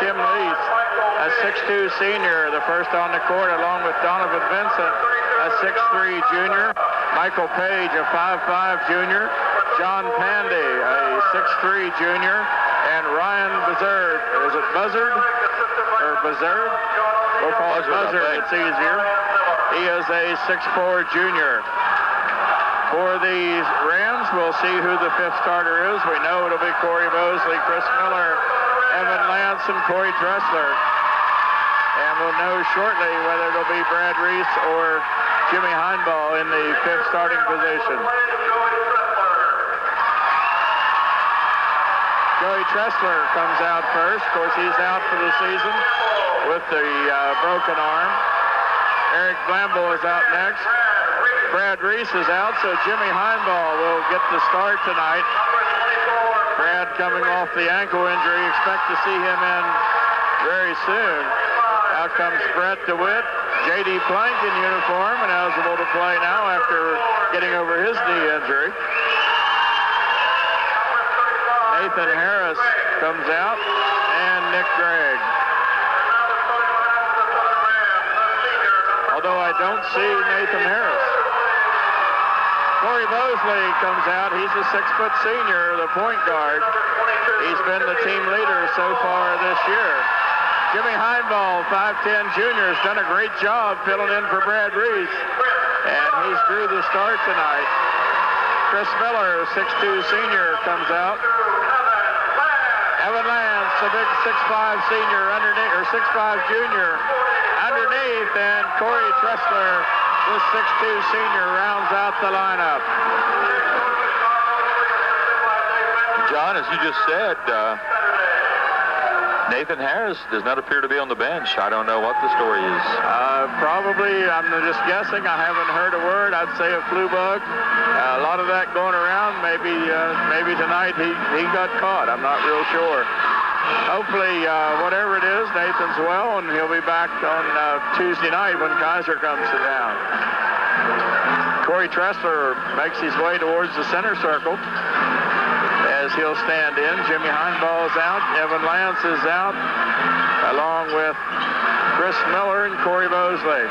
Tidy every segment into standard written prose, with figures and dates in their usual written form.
Tim Lees, a 6'2 senior, the first on the court, along with Donovan Vincent, a 6'3 junior. Michael Page, a 5'5 junior. John Pandy, a 6'3 junior. And Ryan Buzzard. Is it Buzzard? Or Buzzard? We'll call it Buzzard. It's easier. He is a 6'4 junior. For the Rams, we'll see who the fifth starter is. We know it'll be Corey Mosley, Chris Miller, Evan Lance, and Corey Dressler. And we'll know shortly whether it'll be Brad Reese or Jimmy Heinball in the fifth starting position. Joey Tressler comes out first. Of course, he's out for the season with the broken arm. Eric Blamble is out next. Brad Reese is out, so Jimmy Heinball will get the start tonight. Brad coming off the ankle injury. Expect to see him in very soon. Out comes Brett DeWitt, J.D. Plank in uniform and eligible to play now after getting over his knee injury. Nathan Harris comes out, and Nick Gregg. Although I don't see Nathan Harris. Corey Mosley comes out. He's a 6-foot senior, the point guard. He's been the team leader so far this year. Jimmy Heinball, 5'10 junior, has done a great job filling in for Brad Reese. And he's drew the start tonight. Chris Miller, 6'2 senior, comes out. Evan Lance, a big 6'5 senior underneath, or 6'5 junior underneath, and Corey Tressler, this 6'2 senior, rounds out the lineup. John, as you just said, Nathan Harris does not appear to be on the bench. I don't know what the story is. Probably, I'm just guessing. I haven't heard a word. I'd say a flu bug. A lot of that going around. Maybe tonight he got caught. I'm not real sure. Hopefully, whatever it is, Nathan's well, and he'll be back on Tuesday night when Kaiser comes to town. Corey Tressler makes his way towards the center circle as he'll stand in. Jimmy Heinball is out. Evan Lance is out, along with Chris Miller and Corey Mosley.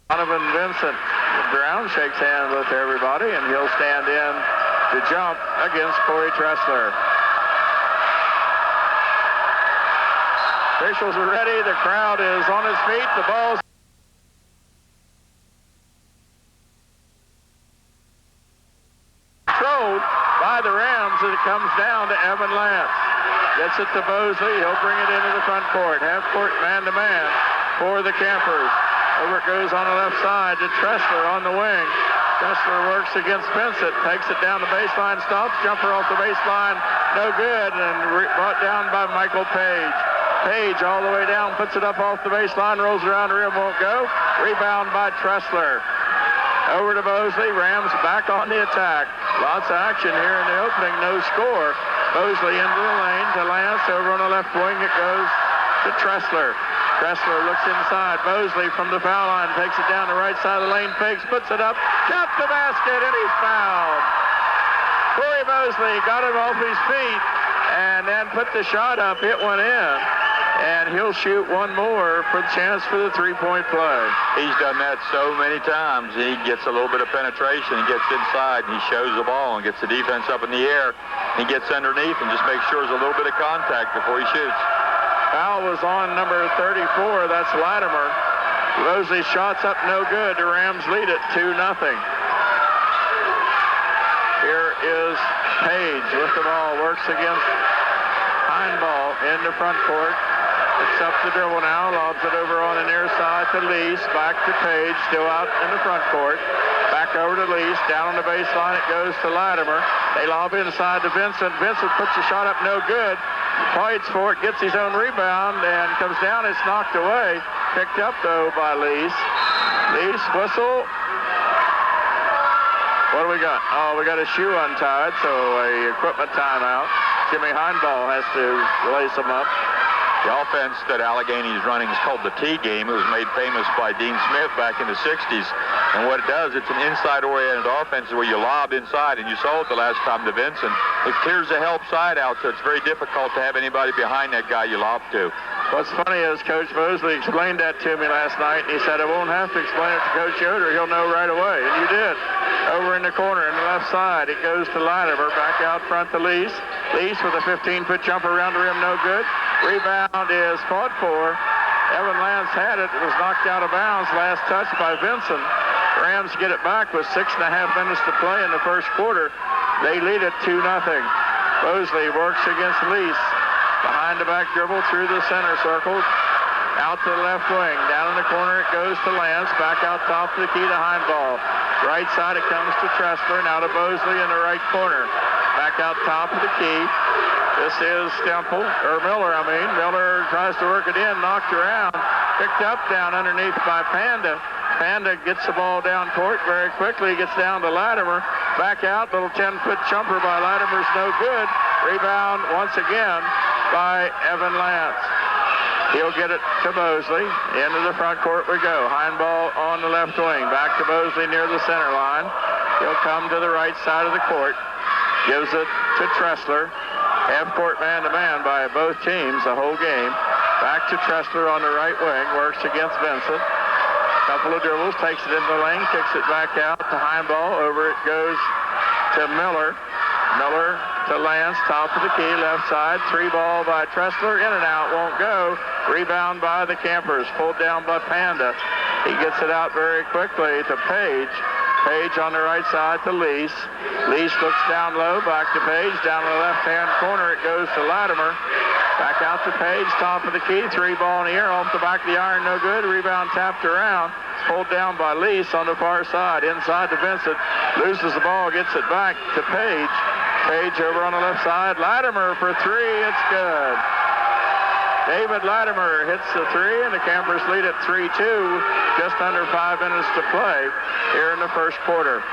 Donovan Vincent Brown shakes hands with everybody, and he'll stand in to jump against Corey Tressler. Officials are ready. The crowd is on its feet. The ball's controlled by the Rams as it comes down to Evan Lance. Gets it to Mosley. He'll bring it into the front court. Half court man-to-man for the Campers. Over it goes on the left side to Tressler on the wing. Tressler works against Vincent, takes it down the baseline, stops, jumper off the baseline, no good, and brought down by Michael Page. Page all the way down, puts it up off the baseline, rolls around the rim, won't go. Rebound by Tressler. Over to Mosley, Rams back on the attack. Lots of action here in the opening, no score. Mosley into the lane to Lance, over on the left wing it goes to Tressler. Tressler looks inside. Mosley from the foul line takes it down the right side of the lane, fakes, puts it up, shot the basket, and he's fouled. Corey Mosley got him off his feet and then put the shot up, hit one in, and he'll shoot one more for the chance for the three-point play. He's done that so many times. He gets a little bit of penetration, he gets inside, and he shows the ball and gets the defense up in the air. He gets underneath and just makes sure there's a little bit of contact before he shoots. Foul was on number 34. That's Latimer. Mosley's shot's up no good. The Rams lead it 2-0. Here is Page with the ball. Works against Heinball in the front court. Picks up the dribble now. Lobs it over on the near side to Lease. Back to Page. Still out in the front court. Back over to Lease. Down on the baseline it goes to Latimer. They lob inside to Vincent. Vincent puts the shot up no good. fights for it, gets his own rebound, and comes down. It's knocked away. Picked up, though, by Lease. Lease, whistle. What do we got? Oh, we got a shoe untied, so a equipment timeout. Jimmy Heinball has to lace him up. The offense that Allegheny is running is called the T game. It was made famous by Dean Smith back in the 60s. And what it does, it's an inside-oriented offense where you lob inside, and you saw it the last time to Vincent. It clears the help side out, so it's very difficult to have anybody behind that guy you lob to. What's funny is Coach Mosley explained that to me last night, and he said, I won't have to explain it to Coach Yoder. He'll know right away. And you did. Over in the corner on the left side, it goes to Latimer. Back out front to Lease. Lease with a 15-foot jumper around the rim, no good. Rebound is fought for. Evan Lance had it. It was knocked out of bounds. Last touch by Vincent. Rams get it back with 6.5 minutes to play in the first quarter. They lead it 2-0. Mosley works against Lease. Behind the back dribble through the center circle. Out to the left wing. Down in the corner it goes to Lance. Back out top of the key to Heinball. Right side it comes to Tressler. Now to Mosley in the right corner. Back out top of the key. This is Miller. Miller tries to work it in, knocked around, picked up down underneath by Panda. Panda gets the ball down court very quickly, gets down to Latimer. Back out, little 10-foot jumper by Latimer's no good. Rebound once again by Evan Lance. He'll get it to Mosley. Into the front court we go. Heinball on the left wing. Back to Mosley near the center line. He'll come to the right side of the court. Gives it to Tressler. Half-court man-to-man by both teams the whole game. Back to Tressler on the right wing. Works against Vincent. Couple of dribbles. Takes it into the lane. Kicks it back out to Heinball. Over it goes to Miller. Miller to Lance. Top of the key. Left side. 3-ball by Tressler. In and out. Won't go. Rebound by the Campers. Pulled down by Panda. He gets it out very quickly to Page. Page on the right side to Lease. Lease looks down low, back to Page. Down in the left-hand corner, it goes to Latimer. Back out to Page, top of the key. 3-ball in the air, off the back of the iron, no good. Rebound tapped around. Pulled down by Lease on the far side. Inside to Vincent. Loses the ball, gets it back to Page. Page over on the left side. Latimer for 3, it's good. David Latimer hits the 3, and the Campers lead at 3-2. Just under 5 minutes to play here in the first quarter.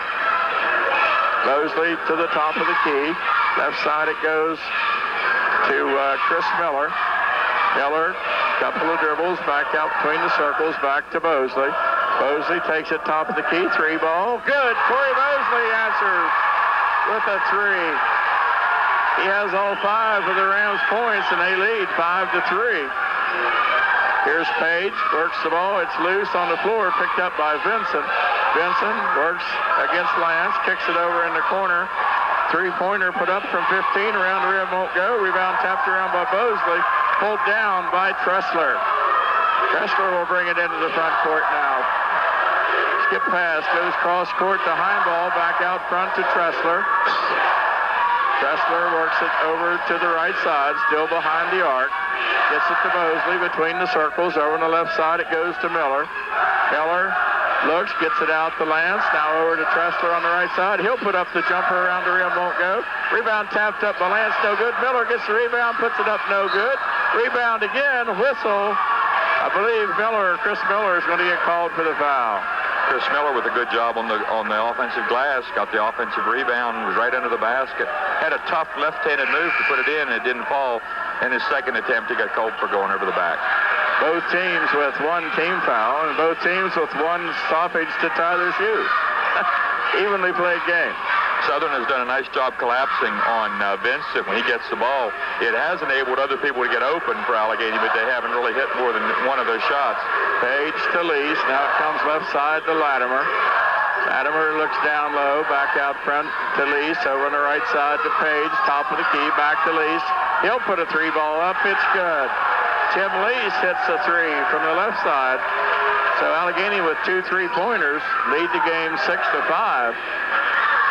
Mosley to the top of the key. Left side it goes to Chris Miller. Miller, couple of dribbles, back out between the circles, back to Mosley. Mosley takes it top of the key, 3-ball. Good, Corey Mosley answers with a 3. He has all 5 of the Rams points, and they lead 5-3. Here's Page, works the ball. It's loose on the floor, picked up by Vincent. Vincent works against Lance, kicks it over in the corner. 3-pointer put up from 15, around the rim, won't go. Rebound tapped around by Mosley, pulled down by Tressler. Tressler will bring it into the front court now. Skip pass, goes cross court to Heinball, back out front to Tressler. Tressler works it over to the right side, still behind the arc. Gets it to Mosley between the circles. Over on the left side, it goes to Miller. Miller looks, gets it out to Lance. Now over to Tressler on the right side. He'll put up the jumper around the rim, won't go. Rebound tapped up by Lance, no good. Miller gets the rebound, puts it up, no good. Rebound again, whistle. I believe Chris Miller is going to get called for the foul. Chris Miller with a good job on the offensive glass, got the offensive rebound, was right under the basket. Had a tough left-handed move to put it in, and it didn't fall. In his second attempt, he got called for going over the back. Both teams with 1 team foul, and both teams with 1 stoppage to tie their shoes. Evenly played game. Southern has done a nice job collapsing on Vincent when he gets the ball. It has enabled other people to get open for Allegheny, but they haven't really hit more than one of those shots. Page to Lease. Now it comes left side to Latimer. Latimer looks down low, back out front to Lease. Over on the right side to Page. Top of the key, back to Lease. He'll put a 3-ball up. It's good. Tim Lease hits a 3 from the left side. So Allegheny with 2 3-pointers lead the game 6-5.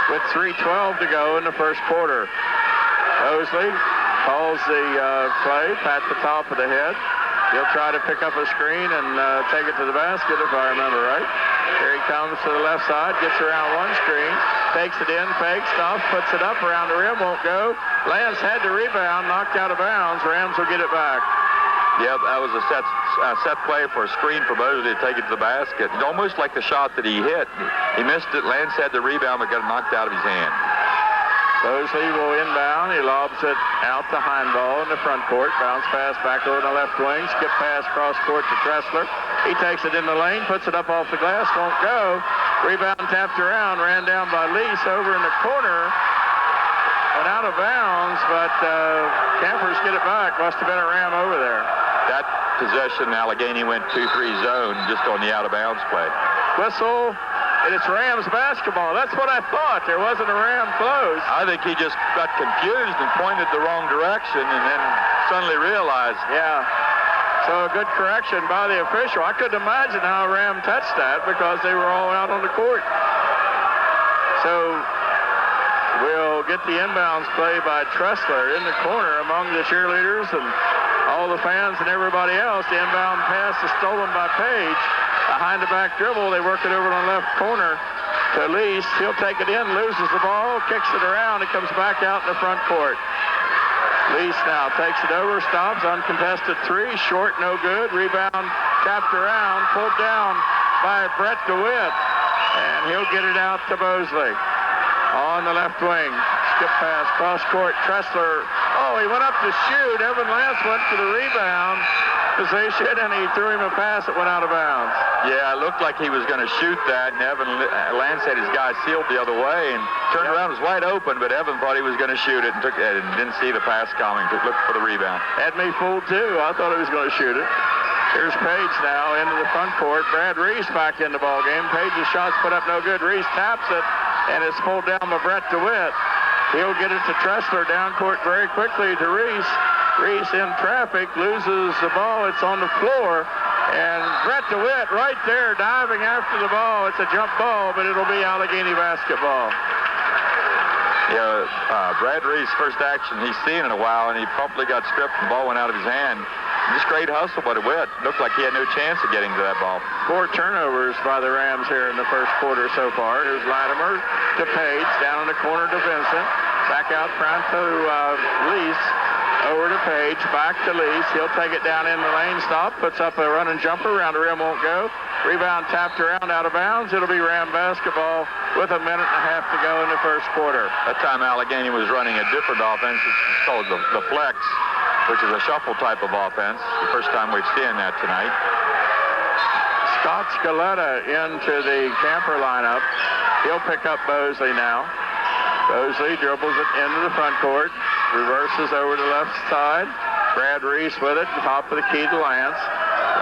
With 3:12 to go in the first quarter. Mosley calls the play, pat the top of the head. He'll try to pick up a screen and take it to the basket, if I remember right. Here he comes to the left side, gets around one screen, takes it in, fakes, stops, puts it up around the rim, won't go. Lance had the rebound, knocked out of bounds. Rams will get it back. Yeah, that was a set play for a screen for Mosley to take it to the basket. Almost like the shot that he hit. He missed it. Lance had the rebound, but got it knocked out of his hand. Mosley will inbound. He lobs it out to Heinball in the front court. Bounce pass back over the left wing. Skip pass cross court to Tressler. He takes it in the lane, puts it up off the glass, won't go. Rebound tapped around, ran down by Lease over in the corner. Went out of bounds, but Campers get it back. Must have been a Ram over there. That possession, Allegeny went 2-3 zone just on the out-of-bounds play. Whistle, and it's Rams basketball. That's what I thought. There wasn't a Ram close. I think he just got confused and pointed the wrong direction and then suddenly realized. Yeah. So a good correction by the official. I couldn't imagine how a Ram touched that because they were all out on the court. So we'll get the inbounds play by Tressler in the corner among the cheerleaders and all the fans and everybody else. The inbound pass is stolen by Page. Behind the back dribble, they work it over on the left corner to Lease. He'll take it in, loses the ball, kicks it around. It comes back out in the front court. Lease now takes it over, stops, uncontested three, short, no good. Rebound tapped around, pulled down by Brett DeWitt, and he'll get it out to Mosley on the left wing. Skip pass, cross court, Tressler. Oh, he went up to shoot. Evan Lance went to the rebound position, and he threw him a pass that went out of bounds. Yeah, it looked like he was going to shoot that, and Evan Lance had his guy sealed the other way, and turned around, was wide open, but Evan thought he was going to shoot it and took it and didn't see the pass coming. Looked for the rebound. Had me fooled, too. I thought he was going to shoot it. Here's Page now into the front court. Brad Reese back in the ball game. Page's shots put up no good. Reese taps it, and it's pulled down by Brett DeWitt. He'll get it to Tressler down court very quickly to Reese. Reese in traffic, loses the ball. It's on the floor. And Brett DeWitt right there diving after the ball. It's a jump ball, but it'll be Allegeny basketball. Yeah, Brad Reese, first action he's seen in a while, and he promptly got stripped and the ball went out of his hand. Just great hustle by DeWitt. Looked like he had no chance of getting to that ball. 4 turnovers by the Rams here in the first quarter so far. Here's Latimer to Page, down in the corner to Vincent. Back out front to Lease. Over to Page, back to Lease. He'll take it down in the lane, stop, puts up a running jumper, around the rim, won't go. Rebound tapped around, out of bounds. It'll be Ram basketball with a minute and a half to go in the first quarter. That time Allegeny was running a different offense. It's called the flex, which is a shuffle type of offense. The first time we've seen that tonight. Scott Scaletta into the Camper lineup. He'll pick up Mosley now. Mosley dribbles it into the front court. Reverses over to the left side. Brad Reese with it, top of the key to Lance.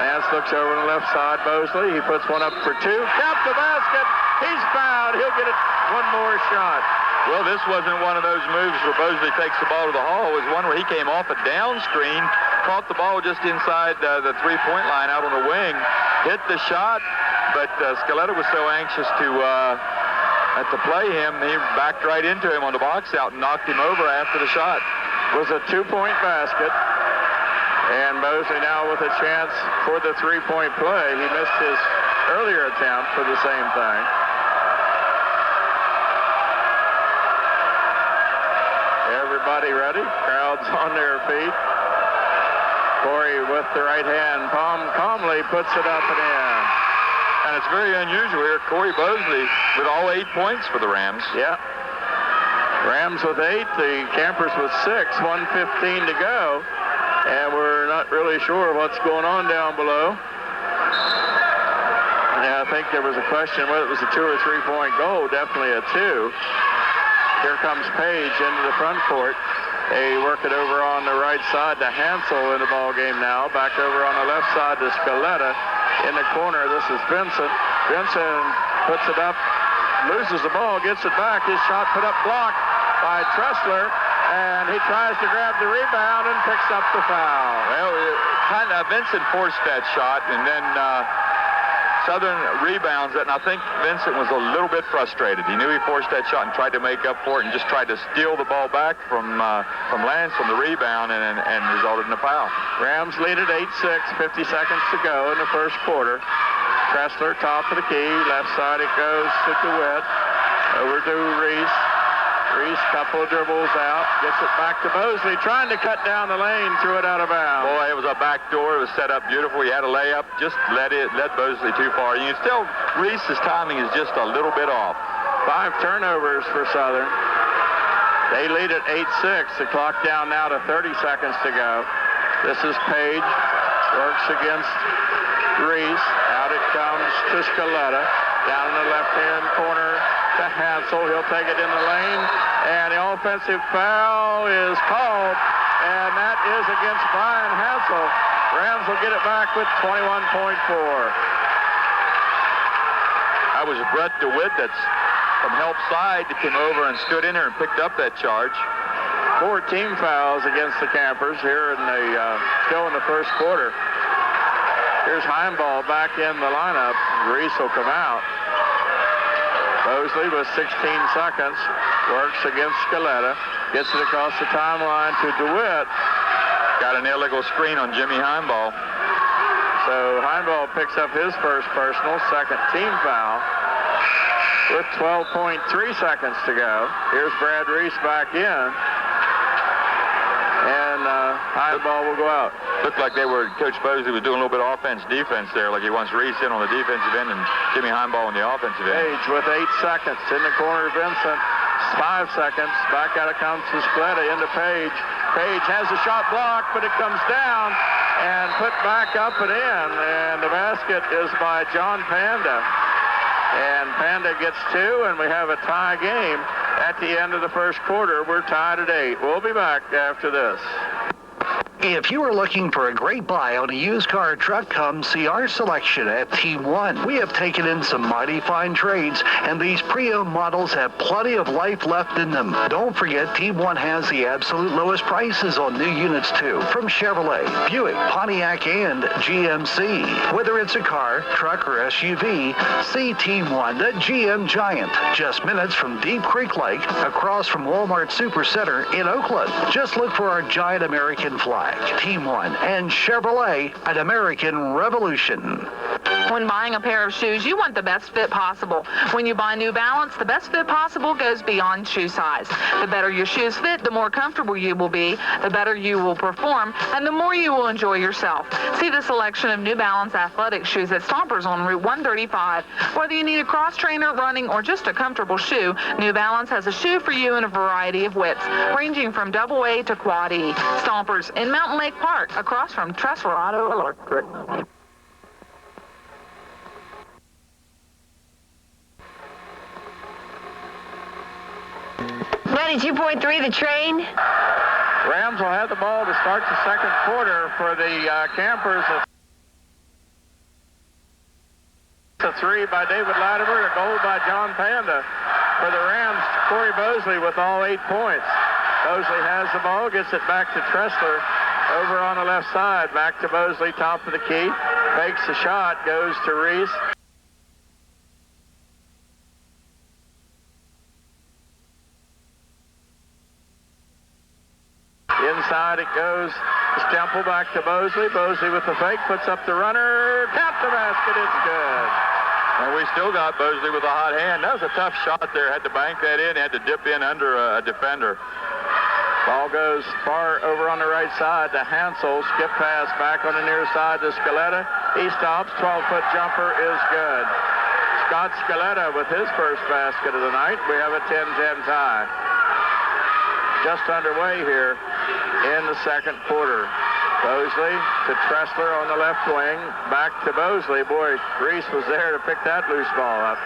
Lance looks over on the left side, Mosley. He puts one up for 2. Tap the basket. He's fouled. He'll get it one more shot. Well, this wasn't one of those moves where Mosley takes the ball to the hole. It was one where he came off a down screen, caught the ball just inside the three-point line out on the wing, hit the shot, but Scaletta was so anxious to play him, he backed right into him on the box out and knocked him over after the shot. It was a 2-point basket. And Mosley now with a chance for the 3-point play. He missed his earlier attempt for the same thing. Everybody ready? Crowd's on their feet. Corey with the right hand. Calmly puts it up and in. And it's very unusual here. Corey Mosley with all 8 points for the Rams. Yeah. Rams with 8, the Campers with 6, 1:15 to go. And we're not really sure what's going on down below. Yeah, I think there was a question whether it was a 2 or 3-point goal. Definitely a 2. Here comes Page into the front court. They work it over on the right side to Hansel in the ball game now. Back over on the left side to Scaletta. In the corner, this is Vincent. Vincent puts it up, loses the ball, gets it back. His shot put up blocked by Tressler, and he tries to grab the rebound and picks up the foul. Well, Vincent forced that shot, and then Southern rebounds it, and I think Vincent was a little bit frustrated. He knew he forced that shot and tried to make up for it and just tried to steal the ball back from Lance on the rebound and resulted in a foul. Rams lead at 8-6, 50 seconds to go in the first quarter. Tressler, top of the key. Left side it goes to DeWitt. Over to Reese. Reese, couple of dribbles out. Gets it back to Mosley. Trying to cut down the lane. Threw it out of bounds. Boy, it was a back door. It was set up beautiful. He had a layup. Just let Mosley too far. You can still, Reese's timing is just a little bit off. 5 turnovers for Southern. They lead at 8-6. The clock down now to 30 seconds to go. This is Page. Works against Reese. Out it comes to Scaletta. Down in the left-hand corner to Hansel. He'll take it in the lane. And the offensive foul is called. And that is against Brian Hansel. Rams will get it back with 21.4. That was Brett DeWitt that's from help side that came over and stood in there and picked up that charge. 4 team fouls against the Campers here in the still in the first quarter. Here's Heimball back in the lineup. Reese will come out. Mosley with 16 seconds. Works against Scaletta. Gets it across the timeline to DeWitt. Got an illegal screen on Jimmy Heimball. So Heimball picks up his first personal, second team foul. With 12.3 seconds to go. Here's Brad Reese back in. And Heimball will go out. Looked like Coach Mosley was doing a little bit of offense-defense there, like he wants Reese in on the defensive end and Jimmy Heimball on the offensive end. Page with 8 seconds. In the corner, Vincent. 5 seconds. Back out it comes to Scaletta into Page. Page has a shot blocked, but it comes down and put back up and in. And the basket is by John Panda. And Panda gets 2, and we have a tie game at the end of the first quarter. We're tied at 8. We'll be back after this. If you are looking for a great buy on a used car or truck, come see our selection at Team 1. We have taken in some mighty fine trades, and these pre-owned models have plenty of life left in them. Don't forget, Team 1 has the absolute lowest prices on new units, too, from Chevrolet, Buick, Pontiac, and GMC. Whether it's a car, truck, or SUV, see Team 1, the GM Giant, just minutes from Deep Creek Lake, across from Walmart Supercenter in Oakland. Just look for our giant American flag. Team 1 and Chevrolet, an American revolution. When buying a pair of shoes, you want the best fit possible. When you buy New Balance, the best fit possible goes beyond shoe size. The better your shoes fit, the more comfortable you will be, the better you will perform, and the more you will enjoy yourself. See the selection of New Balance athletic shoes at Stompers on Route 135. Whether you need a cross trainer, running, or just a comfortable shoe, New Balance has a shoe for you in a variety of widths, ranging from AA to Quad E. Stompers in Mountain Lake Park, across from Tressler Auto Electric. 92.3, the train. Rams will have the ball to start the second quarter for the Campers. A 3 by David Latimer, a goal by John Panda. For the Rams, Corey Mosley with all 8 points. Mosley has the ball, gets it back to Tressler over on the left side. Back to Mosley, top of the key. Fakes the shot, goes to Reese. Inside it goes. Stemple back to Mosley. Mosley with the fake, puts up the runner. Tap the basket, it's good. And we still got Mosley with a hot hand. That was a tough shot there. Had to bank that in, had to dip in under a defender. Ball goes far over on the right side to Hansel. Skip pass back on the near side to Scaletta. He stops. 12-foot jumper is good. Scott Scaletta with his first basket of the night. We have a 10-10 tie. Just underway here in the second quarter. Mosley to Tressler on the left wing. Back to Mosley. Boy, Reese was there to pick that loose ball up.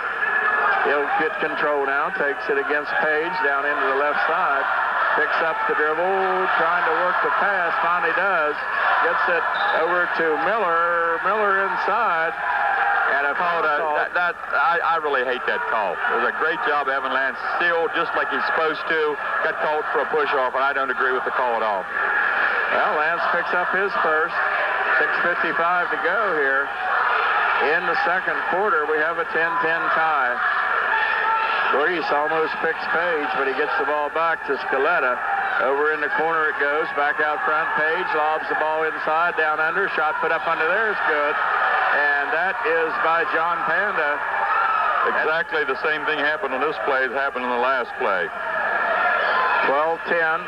He'll get control now. Takes it against Page down into the left side. Picks up the dribble, trying to work the pass. Finally does. Gets it over to Miller. Miller inside. And a foul. I really hate that call. It was a great job, Evan Lance. Still, just like he's supposed to, got called for a push-off, and I don't agree with the call at all. Well, Lance picks up his first. 6:55 to go here. In the second quarter, we have a 10-10 tie. Reese almost picks Page, but he gets the ball back to Scaletta. Over in the corner it goes. Back out front, Page lobs the ball inside, down under. Shot put up under there is good. and that is by John Panda. Exactly the same thing happened on this play as happened in the last play. 12-10.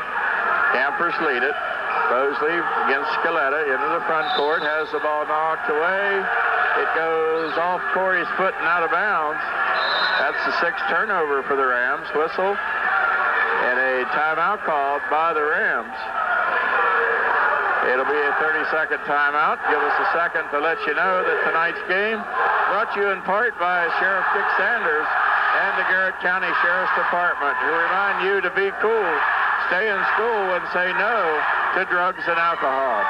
Campers lead it. Mosley against Scaletta into the front court. Has the ball knocked away. It goes off Corey's foot and out of bounds. That's the sixth turnover for the Rams. Whistle and a timeout called by the Rams. It'll be a 30-second timeout. Give us a second to let you know that tonight's game brought to you in part by Sheriff Dick Sanders and the Garrett County Sheriff's Department, who remind you to be cool, stay in school, and say no to drugs and alcohol.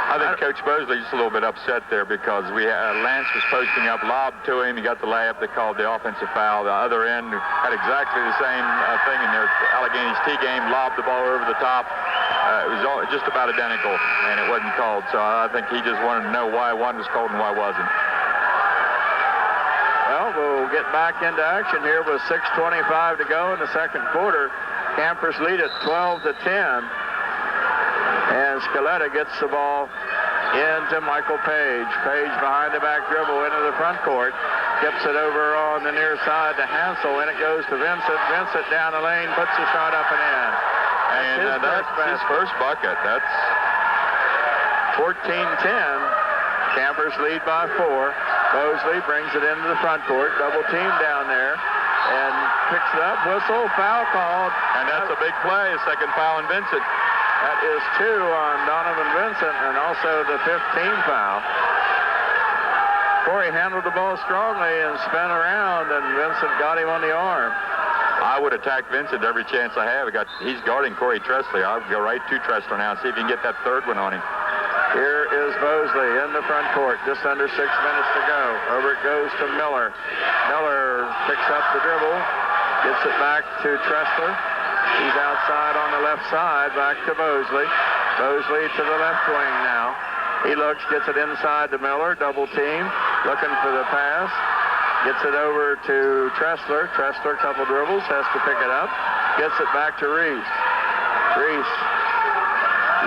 I think Coach Mosley's just a little bit upset there because Lance was posting up, lobbed to him. He got the layup. They called the offensive foul. The other end had exactly the same thing in their Allegany's T game, lobbed the ball over the top. It was just about identical, and it wasn't called. So I think he just wanted to know why one was called and why wasn't. Well, we'll get back into action here with 6:25 to go in the second quarter. Campers lead at 12-10. And Scaletta gets the ball into Michael Page. Page behind the back dribble into the front court. Gets it over on the near side to Hansel, and it goes to Vincent. Vincent down the lane, puts the shot up and in. And that's his first bucket. That's 14-10. Campers lead by 4. Mosley brings it into the front court. Double team down there. And picks it up. Whistle, foul called. And that's a big play. Second foul on Vincent. That is 2 on Donovan Vincent, and also the 15th foul. Corey handled the ball strongly and spun around, and Vincent got him on the arm. I would attack Vincent every chance I have. He's guarding Corey Tresley. I'll go right to Tresley now and see if he can get that third one on him. Here is Mosley in the front court. Just under 6 minutes to go. Over it goes to Miller. Miller picks up the dribble, gets it back to Tresley. He's outside on the left side, back to Mosley. Mosley to the left wing now. He looks, gets it inside to Miller, double team, looking for the pass. Gets it over to Tressler. Tressler, couple dribbles, has to pick it up. Gets it back to Reese. Reese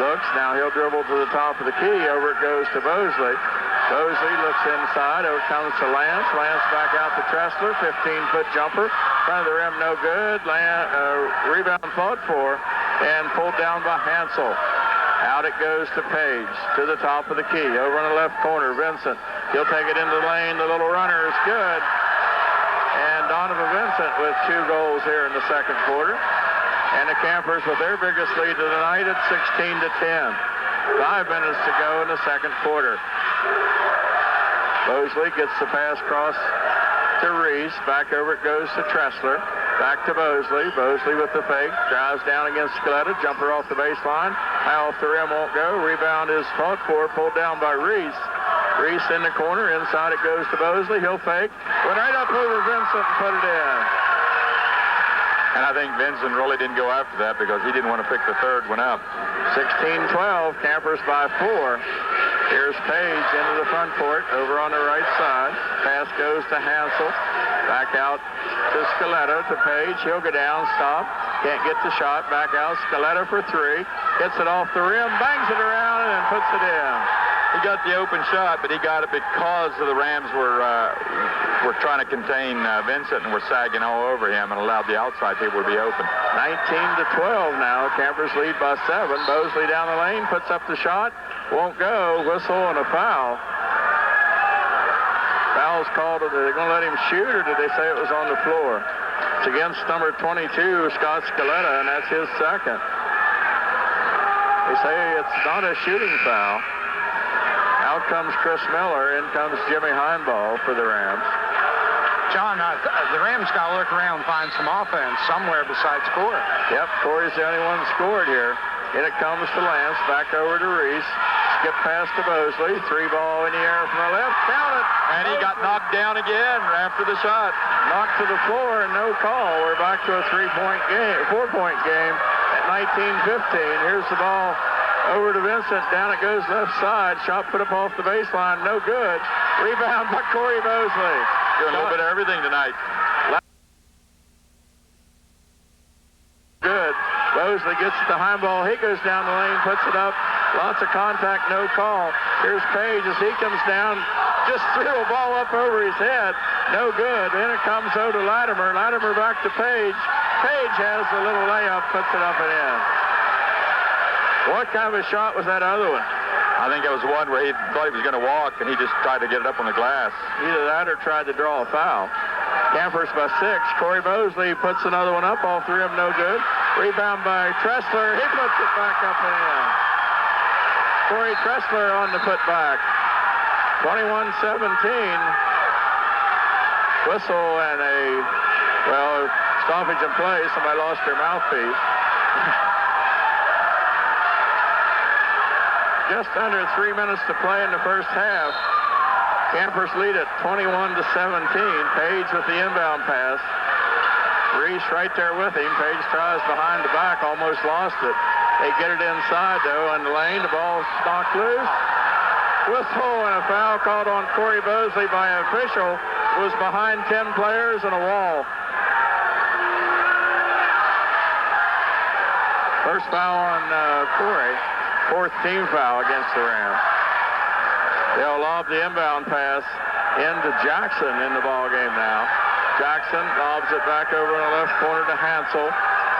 looks, now he'll dribble to the top of the key. Over it goes to Mosley. Mosley looks inside, over comes to Lance. Lance back out to Tressler, 15-foot jumper. Front of the rim, no good. Rebound fought for and pulled down by Hansel. Out it goes to Page, to the top of the key. Over in the left corner, Vincent. He'll take it into the lane. The little runner is good. And Donovan Vincent with 2 goals here in the second quarter. And the Campers with their biggest lead of the night at 16-10. 5 minutes to go in the second quarter. Mosley gets the pass cross to Reese. Back over it goes to Tressler. Back to Mosley. Mosley with the fake. Drives down against Scaletta. Jumper off the baseline. High off the rim, won't go. Rebound is fought for. Pulled down by Reese. Reese in the corner. Inside it goes to Mosley. He'll fake. Went right up over Vincent and put it in. And I think Vincent really didn't go after that because he didn't want to pick the third one up. 16-12. Campers by 4. Here's Page into the front court, over on the right side. Pass goes to Hansel. Back out to Scaletta, to Page. He'll go down, stop. Can't get the shot. Back out, Scaletta for 3. Gets it off the rim, bangs it around, and puts it in. He got the open shot, but he got it because the Rams were trying to contain Vincent and were sagging all over him and allowed the outside people to be open. 19-12 now. Campers lead by 7. Mosley down the lane, puts up the shot. Won't go. Whistle and a foul. Foul's called. Are they going to let him shoot, or did they say it was on the floor? It's against number 22, Scott Scaletta, and that's his second. They say it's not a shooting foul. Out comes Chris Miller. In comes Jimmy Heinball for the Rams. John, the Rams got to look around and find some offense somewhere besides score. Yep, Corey's the only one scored here. In it comes to Lance. Back over to Reese. Skip pass to Mosley. 3 ball in the air from the left. Count it. And he got knocked down again after the shot. Knocked to the floor and no call. We're back to a 4-point game at 19-15. Here's the ball over to Vincent. Down it goes left side. Shot put up off the baseline. No good. Rebound by Corey Mosley. Doing a little bit of everything tonight. Good. Bosley gets the high ball. He goes down the lane, puts it up. Lots of contact, no call. Here's Page as he comes down. Just threw a ball up over his head. No good. Then it comes over to Latimer. Latimer back to Page. Page has the little layup, puts it up and in. What kind of a shot was that other one? I think it was one where he thought he was going to walk, and he just tried to get it up on the glass. Either that or tried to draw a foul. Campers by 6. Corey Bosley puts another one up. All three of them no good. Rebound by Tressler. He puts it back up and in. Corey Tressler on the putback. 21-17. Whistle and stoppage in play. Somebody lost their mouthpiece. Just under 3 minutes to play in the first half. Campers lead at 21-17. Page with the inbound pass. Reese right there with him. Page tries behind the back, almost lost it. They get it inside, though, in the lane. The ball's knocked loose. Whistle and a foul called on Corey Bosley by an official. Was behind 10 players and a wall. First foul on Corey. 4th team foul against the Rams. They'll lob the inbound pass into Jackson in the ball game now. Jackson lobs it back over in the left corner to Hansel.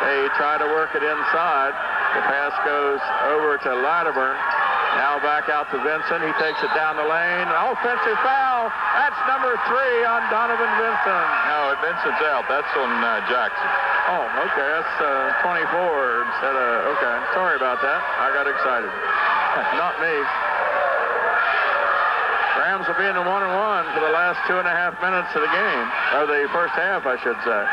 They try to work it inside. The pass goes over to Latimer. Now back out to Vincent. He takes it down the lane. Offensive foul. That's number 3 on Donovan Vincent. No, Vincent's out. That's on Jackson. Oh, okay. That's 24 instead of, okay. Sorry about that. I got excited. Not me. Rams will be in the 1-1 for the last 2.5 minutes of the game. Or the first half, I should say.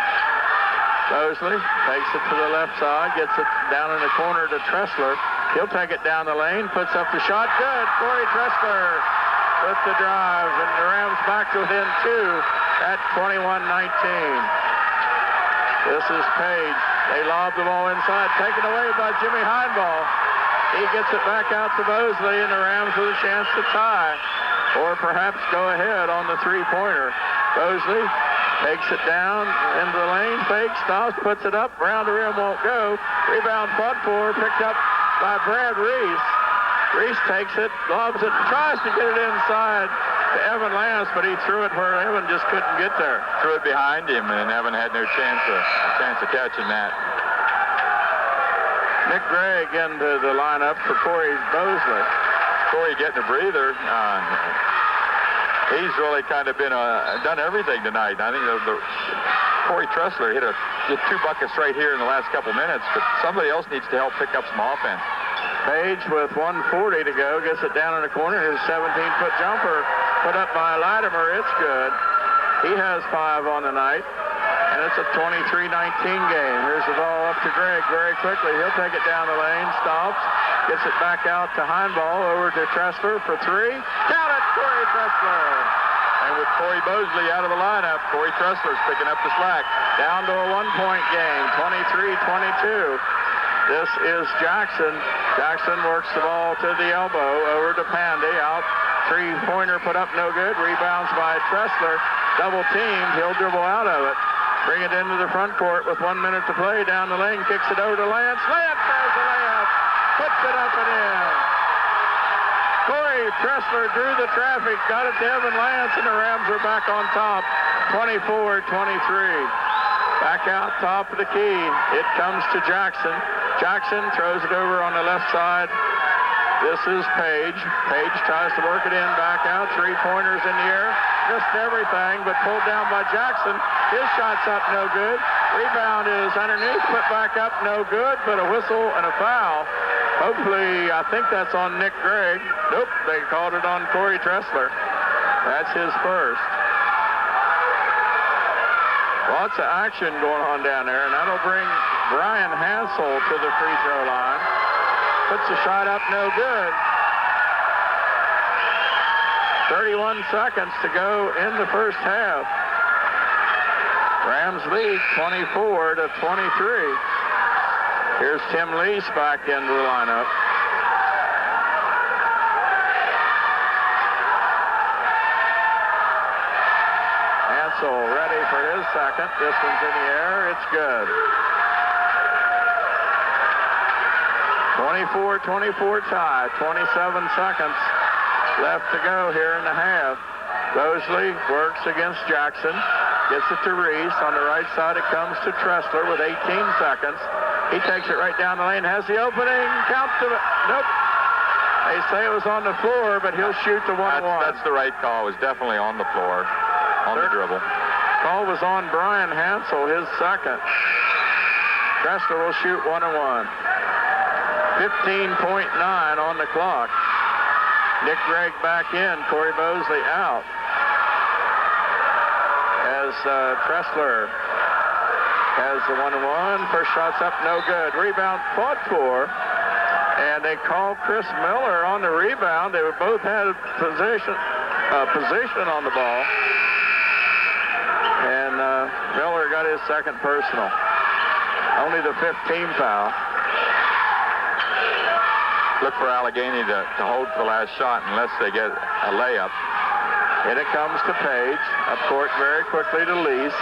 Bosley takes it to the left side, gets it down in the corner to Tressler. He'll take it down the lane, puts up the shot. Good. Corey Tressler with the drive, and the Rams back to within 2 at 21-19. This is Page. They lob the ball inside, taken away by Jimmy Heinball. He gets it back out to Bosley, and the Rams with a chance to tie, or perhaps go ahead on the three-pointer. Bosley takes it down into the lane, fake, stops, puts it up, round the rim, won't go. Rebound fought for, picked up by Brad Reese. Reese takes it, lobs it, tries to get it inside to Evan Lance, but he threw it where Evan just couldn't get there. Threw it behind him, and Evan had no chance of catching that. Nick Gregg into the lineup for Corey Bosley. Corey getting a breather. He's really kind of been done everything tonight. I think Corey Tressler hit 2 buckets right here in the last couple minutes, but somebody else needs to help pick up some offense. Page with 1:40 to go gets it down in the corner. His 17-foot jumper put up by Latimer. It's good. He has 5 on the night, and it's a 23-19 game. Here's the ball up to Gregg very quickly. He'll take it down the lane, stops, gets it back out to Heinball, over to Tressler for 3. Count it, Corey Tressler. And with Corey Bosley out of the lineup, Corey Tressler's picking up the slack. Down to a 1-point game, 23-22. This is Jackson. Jackson works the ball to the elbow, over to Pandy, out. 3-pointer put up, no good. Rebounds by Tressler. Double teamed, he'll dribble out of it. Bring it into the front court with 1 minute to play. Down the lane, kicks it over to Lance. Lance has the layup, puts it up and in. Corey Tressler drew the traffic, got it to Evan Lance, and the Rams are back on top, 24-23. Back out top of the key. It comes to Jackson. Jackson throws it over on the left side. This is Page. Page tries to work it in, back out. 3-pointers in the air. Missed everything, but pulled down by Jackson. His shot's up, no good. Rebound is underneath, put back up, no good, but a whistle and a foul. Hopefully, I think that's on Nick Gregg. Nope, they called it on Corey Tressler. That's his first. Lots of action going on down there, and that'll bring Brian Hansel to the free throw line. Puts the shot up, no good. 31 seconds to go in the first half. Rams lead 24-23. Here's Tim Lease back into the lineup. Hansel ready for his second. This one's in the air. It's good. 24-24 tie. 27 seconds left to go here in the half. Bosley works against Jackson. Gets it to Reese. On the right side, it comes to Tressler with 18 seconds. He takes it right down the lane. Has the opening. Count to it. Nope. They say it was on the floor, but he'll shoot the 1-1. That's the right call. It was definitely on the floor, on the dribble. Call was on Brian Hansel, his second. Tressler will shoot 1-1. 15.9 on the clock. Nick Gregg back in. Corey Bosley out. As Tressler has the 1-1. First shot's up, no good. Rebound fought for. And they call Chris Miller on the rebound. They both had position on the ball. And Miller got his second personal. Only the 15th foul. Look for Allegeny to hold for the last shot unless they get a layup. And it comes to Page. Up court very quickly to Lease.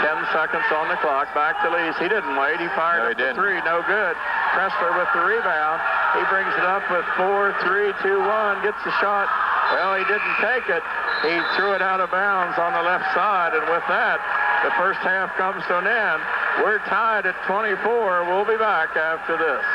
10 seconds on the clock. Back to Lease. He didn't wait. He fired up the three. No good. Tressler with the rebound. He brings it up with 4, 3, 2, 1. Gets the shot. Well, he didn't take it. He threw it out of bounds on the left side. And with that, the first half comes to an end. We're tied at 24. We'll be back after this.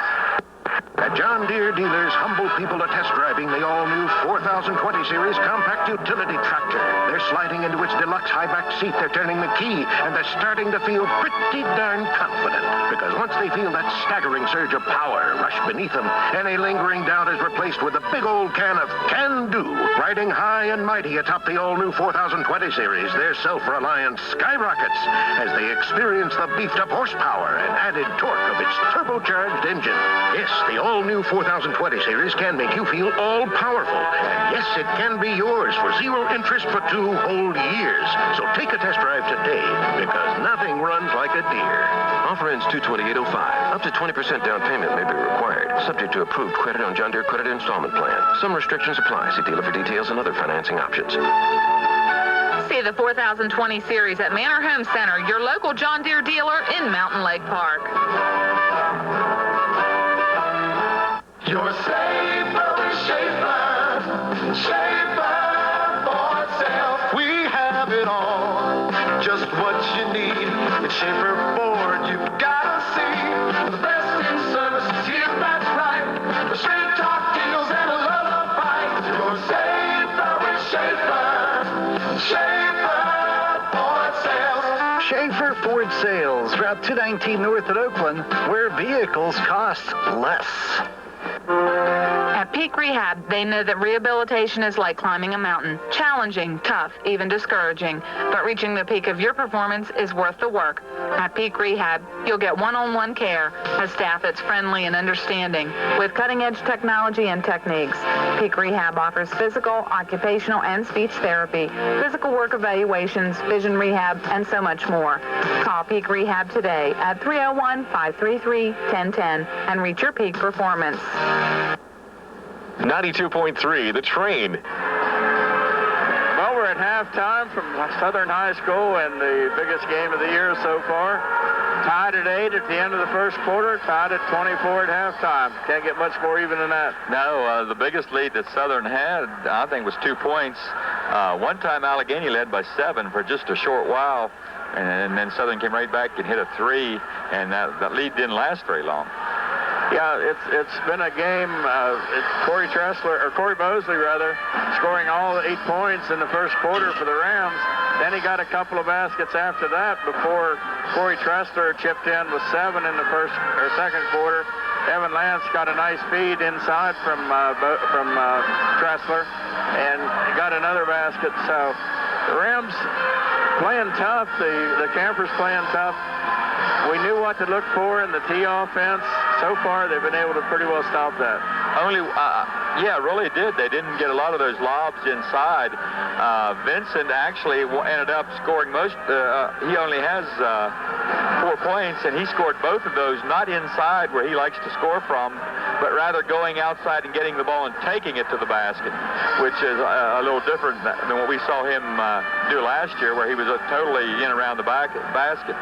At John Deere dealers, humble people are test driving the all-new 4020 series compact utility tractor. They're sliding into its deluxe high-back seat, they're turning the key, and they're starting to feel pretty darn confident. Because once they feel that staggering surge of power rush beneath them, any lingering doubt is replaced with a big old can of can-do. Riding high and mighty atop the all-new 4020 series, their self-reliance skyrockets as they experience the beefed-up horsepower and added torque of its turbocharged engine. Yes, the all-new 4020 series can make you feel all-powerful. And yes, it can be yours for zero interest for 2 whole years. So take a test drive today, because nothing runs like a Deere. Offer ends 2/28/05. Up to 20% down payment may be required, subject to approved credit on John Deere Credit Installment Plan. Some restrictions apply. See dealer for details and other financing options. See the 4020 series at Manor Home Center, your local John Deere dealer in Mountain Lake Park. You're safer with Schaefer. Schaefer Ford sales. We have it all. Just what you need. With Schaefer Ford, you've got to see. The best in services here, that's right. The straight talk deals and a lullaby. You're safer with Schaefer. Schaefer Ford sales. Schaefer Ford Sales, Route 219 North at Oakland, where vehicles cost less. At Peak Rehab, they know that rehabilitation is like climbing a mountain. Challenging, tough, even discouraging. But reaching the peak of your performance is worth the work. At Peak Rehab, you'll get one-on-one care, a staff that's friendly and understanding, with cutting-edge technology and techniques. Peak Rehab offers physical, occupational, and speech therapy, physical work evaluations, vision rehab, and so much more. Call Peak Rehab today at 301-533-1010 and reach your peak performance. 92.3, The Train. Well, we're at halftime from Southern High School and the biggest game of the year so far. Tied at 8 at the end of the first quarter, tied at 24 at halftime. Can't get much more even than that. No, the biggest lead that Southern had, I think, was 2 points. One time Allegany led by 7 for just a short while, and then Southern came right back and hit a 3, and that lead didn't last very long. Yeah, it's been a game. Corey Bosley scoring all 8 points in the first quarter for the Rams. Then he got a couple of baskets after that before Corey Tressler chipped in with 7 in the second quarter. Evan Lance got a nice feed inside from Tressler and got another basket. So the Rams playing tough. The Campers playing tough. We knew what to look for in the T offense. So far, they've been able to pretty well stop that. Really did. They didn't get a lot of those lobs inside. Vincent actually ended up scoring most. He only has 4 points, and he scored both of those not inside where he likes to score from, but rather going outside and getting the ball and taking it to the basket, which is a little different than what we saw him do last year, where he was totally in around the basket.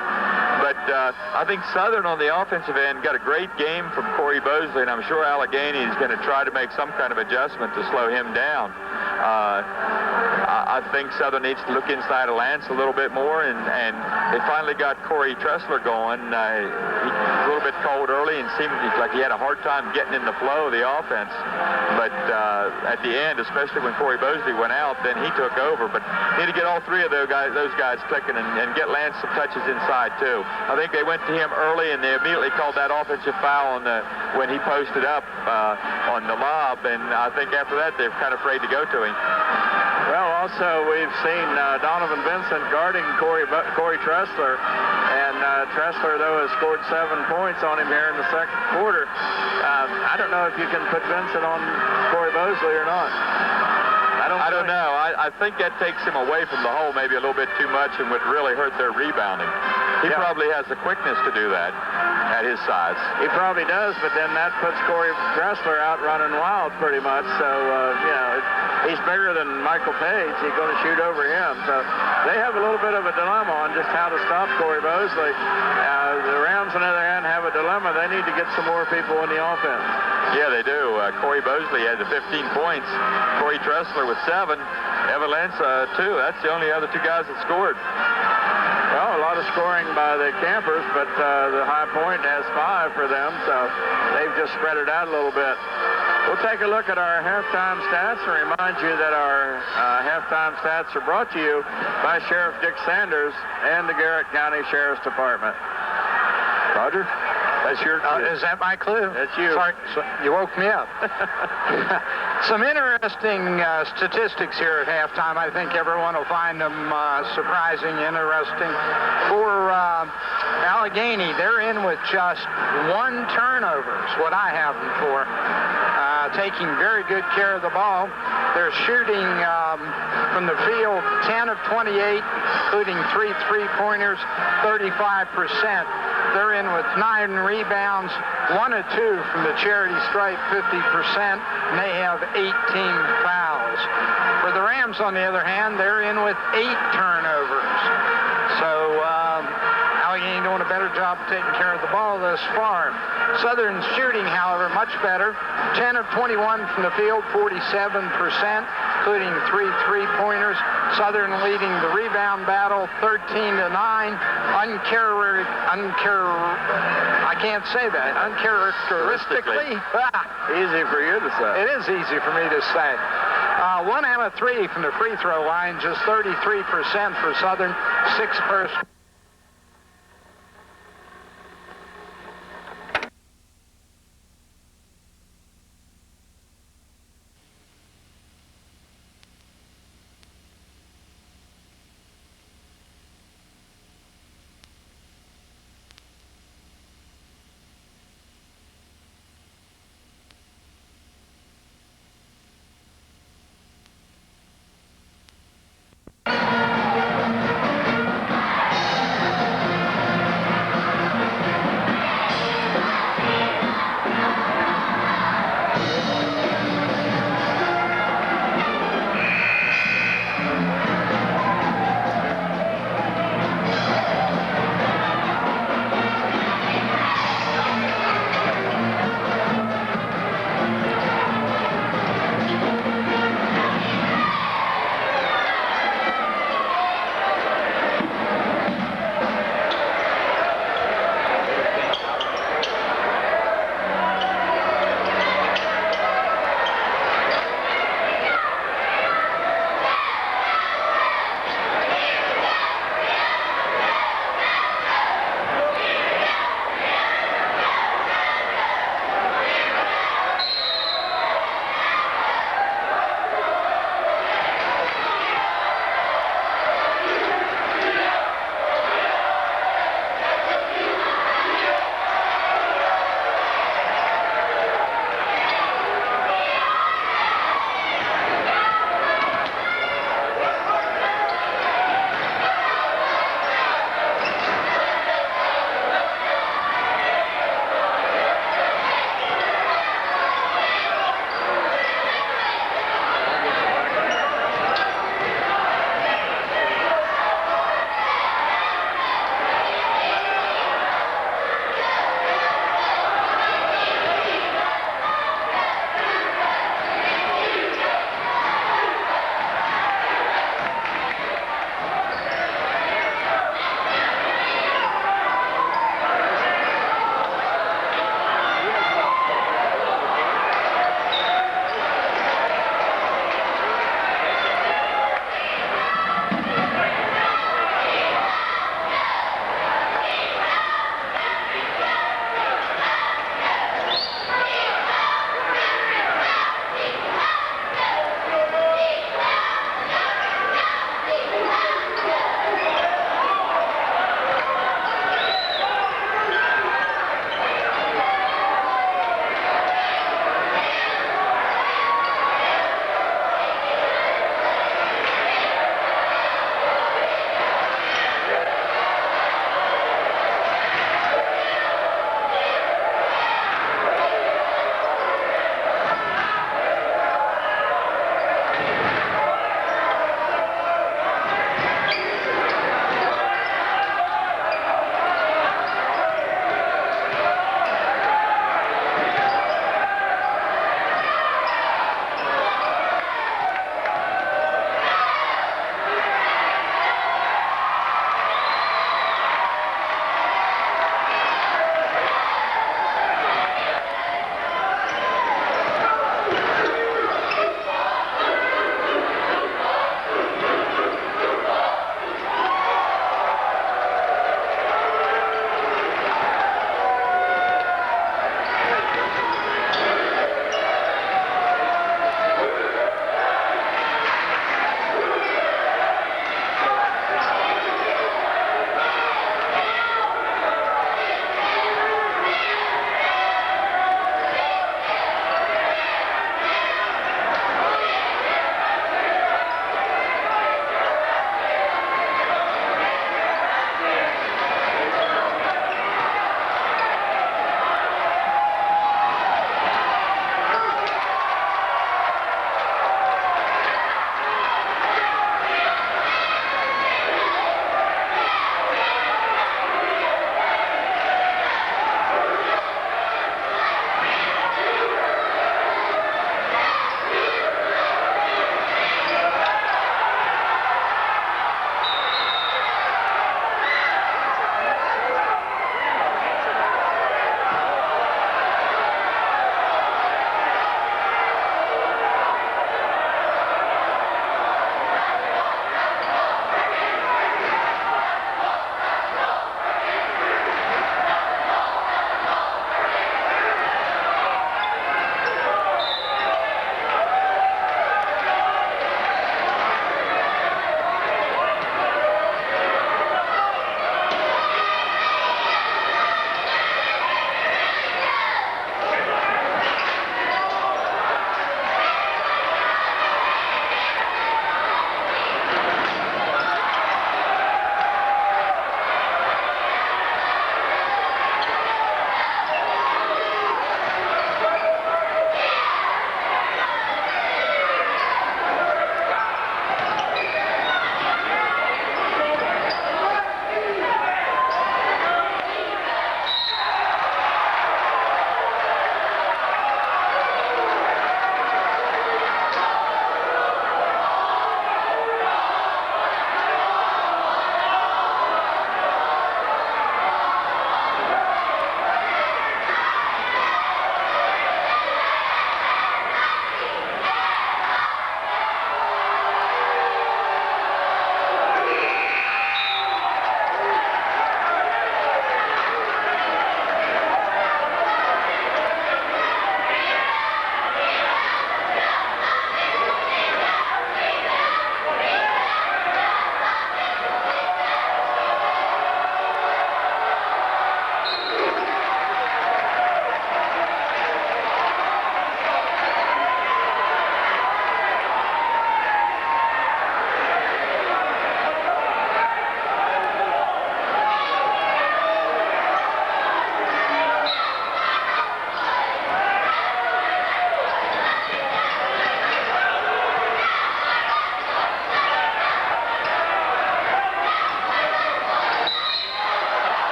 But But I think Southern on the offensive end got a great game from Corey Bosley, and I'm sure Allegeny is going to try to make some kind of adjustment to slow him down. I think Southern needs to look inside of Lance a little bit more, and they finally got Corey Tressler going. He was a little bit cold early and seemed like he had a hard time getting in the flow of the offense. But at the end, especially when Corey Bosley went out, then he took over. But need to get all three of those guys clicking and get Lance some touches inside too. I think they went to him early and they immediately called that offensive foul on when he posted up on the lob, and I think after that they're kind of afraid to go to him. Well, also we've seen Donovan Vincent guarding Corey Tressler, and Tressler, though, has scored 7 points on him here in the second quarter. I don't know if you can put Vincent on Corey Bosley or not. I don't know. I think that takes him away from the hole maybe a little bit too much and would really hurt their rebounding. He probably has the quickness to do that at his size. He probably does, but then that puts Corey Tressler out running wild pretty much. So, he's bigger than Michael Page. He's going to shoot over him. So they have a little bit of a dilemma on just how to stop Corey Bosley. The Rams, on the other hand, have a dilemma. They need to get some more people in the offense. Yeah, they do. Corey Bosley had the 15 points. Corey Tressler with 7. Evan Lance, 2. That's the only other 2 guys that scored. Well, a lot of scoring by the Campers, but the High Point has 5 for them, so they've just spread it out a little bit. We'll take a look at our halftime stats and remind you that our halftime stats are brought to you by Sheriff Dick Sanders and the Garrett County Sheriff's Department. Roger? That's your clue. Is that my clue? That's you. Sorry, you woke me up. Some interesting statistics here at halftime. I think everyone will find them surprising, interesting. For Allegeny, they're in with just 1 turnover is what I have them for. Taking very good care of the ball. They're shooting from the field 10 of 28, including 3 3-pointers, 35%. They're in with 9 rebounds, 1 of 2 from the charity stripe, 50%, and they have 18 fouls. For the Rams, on the other hand, they're in with 8 turnovers. So Allegeny doing a better job of taking care of the ball thus far. Southern's shooting, however, much better. 10 of 21 from the field, 47%, including 3 3-pointers. Southern leading the rebound battle, 13-9. I can't say that. Uncharacteristically. Easy for you to say. It is easy for me to say. 1 out of 3 from the free throw line, just 33% for Southern, 6 first.